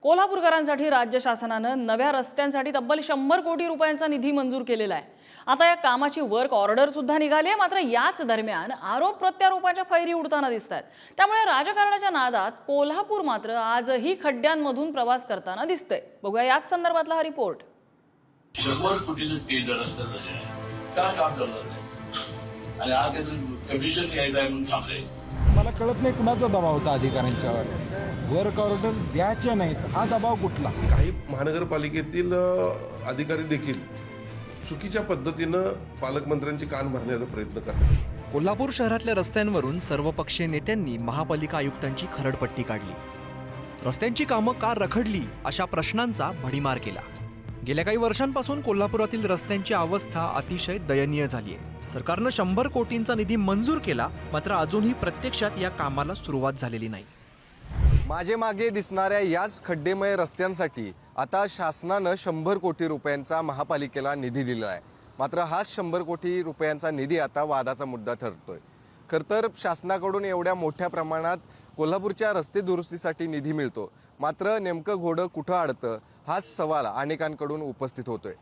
कोल्हापूरकरांसाठी राज्य शासनानं नव्या रस्त्यांसाठी तब्बल 100 कोटी रुपयांचा निधी मंजूर केलेला आहे। आता या कामाची वर्क ऑर्डर सुद्धा निघाली आहे। मात्र याच दरम्यान आरोप प्रत्यारोपांच्या फैरी उडताना दिसतात। त्यामुळे राजकारणाच्या नादात कोल्हापूर मात्र आजही खड्ड्यांमधून प्रवास करताना दिसतंय। बघूया याच संदर्भातला हा रिपोर्ट। 100 कोटीचं केंद्र रस्ता झालेला आहे, का काम चाललं नाही आणि आज कमिशन घ्यायचं आहे म्हणून थांबले। मला कळत नाही कुणाचा दबाव होता अधिकाऱ्यांच्यावर, वर्क ऑर्डर द्यायचे नाहीत, हा दबाव कुठला? काही महानगरपालिकेतील अधिकारी देखील चुकीच्या पद्धतीनं पालकमंत्र्यांची कान भरण्याचा प्रयत्न करतात। कोल्हापूर शहरातल्या रस्त्यांवरून सर्वपक्षीय नेत्यांनी महापालिका आयुक्तांची खरडपट्टी काढली। रस्त्यांची कामं का रखडली अशा प्रश्नांचा भडीमार केला। गेल्या काही वर्षांपासून कोल्हापुरातील रस्त्यांची अवस्था अतिशय दयनीय झाली आहे। सरकारनं 100 कोटींचा निधी मंजूर केला, मात्र अजूनही प्रत्यक्षात या कामाला सुरुवात झालेली नाही। माझे मागे दिसणाऱ्या याच खड्डेमय रस्त्यांसाठी आता शासनानं 100 कोटी रुपयांचा महापालिकेला निधी दिला आहे। मात्र हाच 100 कोटी रुपयांचा निधी आता वादाचा मुद्दा ठरतोय। खरं तर शासनाकडून एवढ्या मोठ्या प्रमाणात कोल्हापूरच्या रस्ते दुरुस्तीसाठी निधी मिळतो, मात्र नेमकं घोडं कुठं अडतं हाच सवाल अनेकांकडून उपस्थित होतोय।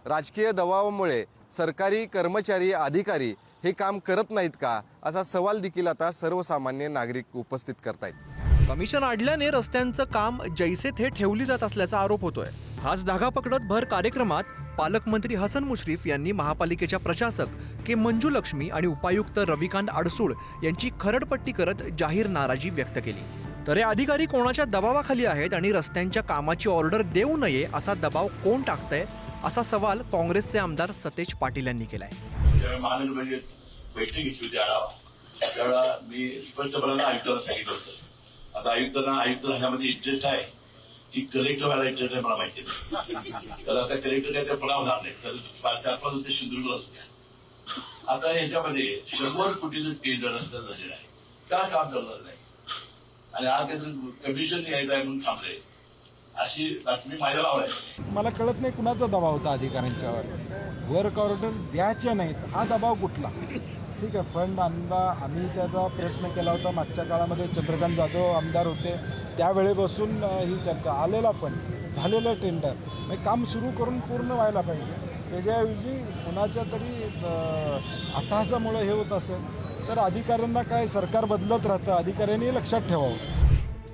राजकीय दबावामुळे सरकारी कर्मचारी अधिकारी हे काम करत नाहीत का असा सवाल देखील आता सर्वसामान्य नागरिक उपस्थित करतायत। कमिशन अडल्याने रस्त्यांचं काम जैसे थे ठेवली जात असल्याचा आरोप होतोय। हाच धागा पकडत भर कार्यक्रमात पालकमंत्री हसन मुश्रीफ यांनी महापालिकेच्या प्रशासक के मंजुलक्ष्मी आणि उपायुक्त रविकांत अडसूळ यांची खरडपट्टी करत जाहीर नाराजी व्यक्त केली। तर हे अधिकारी कोणाच्या दबावाखाली आहेत आणि रस्त्यांच्या कामाची ऑर्डर देऊ नये असा दबाव कोण टाकतंय असा सवाल काँग्रेसचे आमदार सतेज पाटील यांनी केलाय। त्यावेळी महानगरपालिकेत बैठक घेतली होती आढावा, त्यावेळेला मी स्पष्टपणे आयुक्तांना सांगितलं होतं। आता आयुक्त ह्यामध्ये इंटरेस्ट आहे की कलेक्टर व्हायला इंटरेस्ट आहे मला माहिती नाही, तर आता कलेक्टर काय ते पुन्हा होणार नाही, तर 4-5 होते सिंधुदुर्ग होत्या। आता ह्याच्यामध्ये 100 कोटीचं केंद्र रस्ता झालेला आहे, का काम चाललं नाही आणि आज कमिशन घ्यायचं आहे म्हणून थांबले, अशी बातमी माझ्या नाव आहे। मला कळत नाही कुणाचा दबाव होता अधिकाऱ्यांच्यावर, वर्क ऑर्डर द्यायचे नाहीत, हा दबाव कुठला? ठीक आहे, फंड आम्ही त्याचा प्रयत्न केला होता। मागच्या काळामध्ये चंद्रकांत जाधव आमदार होते, त्यावेळेपासून ही चर्चा आलेला फंड, झालेलं टेंडर, म्हणजे काम सुरू करून पूर्ण व्हायला पाहिजे। त्याच्याऐवजी कुणाच्या तरी अट्टहासामुळे हे होत असेल तर अधिकाऱ्यांना काय, सरकार बदलत राहतं, अधिकाऱ्यांनी लक्षात ठेवावं।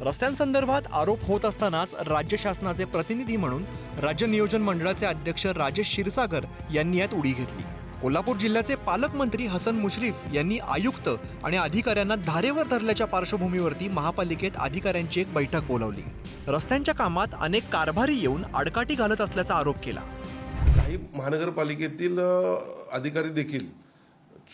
रस्त्यांसंदर्भात आरोप होत असतानाच राज्य शासनाचे प्रतिनिधी म्हणून राज्य नियोजन मंडळाचे अध्यक्ष राजेश क्षीरसागर यांनी यात उडी घेतली। कोल्हापूर जिल्ह्याचे पालकमंत्री हसन मुश्रीफ यांनी आयुक्त आणि अधिकाऱ्यांना धारेवर धरल्याच्या पार्श्वभूमीवरती महापालिकेत अधिकाऱ्यांची एक बैठक बोलावली। रस्त्यांच्या कामात अनेक कारभारी येऊन आडकाठी घालत असल्याचा आरोप केला। काही महानगरपालिकेतील अधिकारी देखील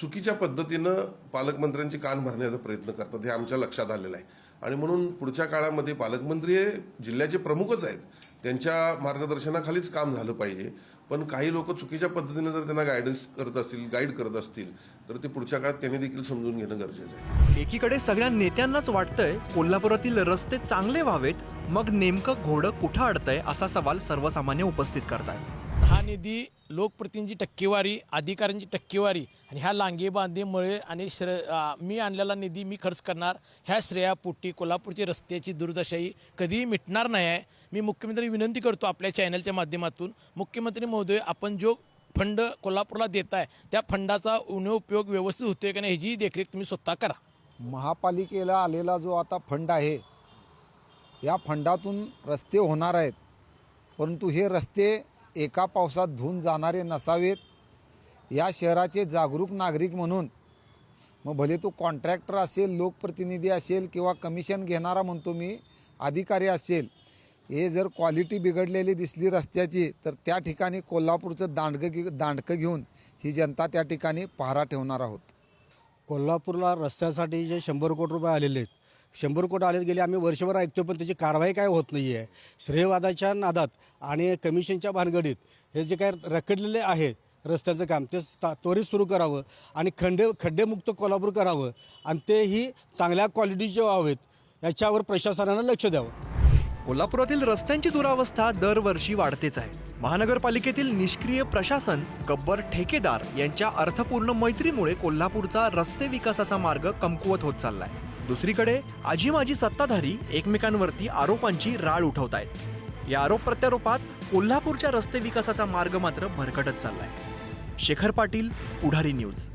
चुकीच्या पद्धतीनं पालकमंत्र्यांची कान भरण्याचा प्रयत्न करतात, हे आमच्या लक्षात आलेलं आहे। आणि म्हणून पुढच्या काळामध्ये पालकमंत्री हे जिल्ह्याचे प्रमुखच आहेत, त्यांच्या मार्गदर्शनाखालीच काम झालं पाहिजे। पण काही लोक चुकीच्या पद्धतीने जर त्यांना गाईड करत असतील तर ते पुढच्या काळात त्यांनी देखील समजून घेणं गरजेचं आहे। एकीकडे सगळ्या नेत्यांनाच वाटतंय कोल्हापुरातील रस्ते चांगले व्हावेत, मग नेमकं घोडं कुठं अडतंय असा सवाल सर्वसामान्य उपस्थित करतायत। हा निधी लोकप्रतिनिधी टक्केवारी, अधिकाऱ्यांची टक्केवारी आणि ह्या लांगे बांधेमुळे आणि मी आणलेला निधी मी खर्च करणार ह्या श्रेयापोटी कोल्हापूरची रस्त्याची दुर्दशाही कधीही मिटणार नाही आहे। मी मुख्यमंत्री विनंती करतो आपल्या चॅनलच्या माध्यमातून, मुख्यमंत्री महोदय, आपण जो फंड कोल्हापूरला देताय त्या फंडाचा उपयोग व्यवस्थित होतोय का नाही ह्याची देखरेख तुम्ही स्वतः करा। महापालिकेला आलेला जो आता फंड आहे, या फंडातून रस्ते होणार आहेत, परंतु हे रस्ते एका पावसात धुवून जाणारे नसावेत। या शहराचे जागरूक नागरिक म्हणून, मग भले तो कॉन्ट्रॅक्टर असेल, लोकप्रतिनिधी असेल किंवा कमिशन घेणारा म्हणतो मी अधिकारी असेल, हे जर क्वालिटी बिघडलेली दिसली रस्त्याची तर त्या ठिकाणी कोल्हापूरचं दांडकं घेऊन ही जनता त्या ठिकाणी पहारा ठेवणार आहोत। कोल्हापूरला रस्त्यासाठी जे 100 कोटी रुपये आलेले आहेत, 100 कोटी आले गेले, आम्ही वर्षभर ऐकतो पण त्याची कारवाई काय होत नाही आहे। श्रेयवादाच्या नादात आणि कमिशनच्या भानगडीत हे जे काय रखडलेले आहे रस्त्याचं काम ते त्वरित सुरू करावं आणि खड्डेमुक्त कोल्हापूर करावं आणि तेही चांगल्या क्वालिटीचे व्हावेत याच्यावर प्रशासनानं लक्ष द्यावं। कोल्हापुरातील रस्त्यांची दुरावस्था दरवर्षी वाढतेच आहे। महानगरपालिकेतील निष्क्रिय प्रशासन, गब्बर ठेकेदार यांच्या अर्थपूर्ण मैत्रीमुळे कोल्हापूरचा रस्ते विकासाचा मार्ग कमकुवत होत चाललाय। दुसरीकडे आजी माजी सत्ताधारी एकमेकांवरती आरोपांची राळ उठवतायत. या आरोप प्रत्यारोपात कोल्हापूरच्या रस्ते विकासाचा मार्ग मात्र भरकटत चाललाय. शेखर पाटील, पुढारी न्यूज.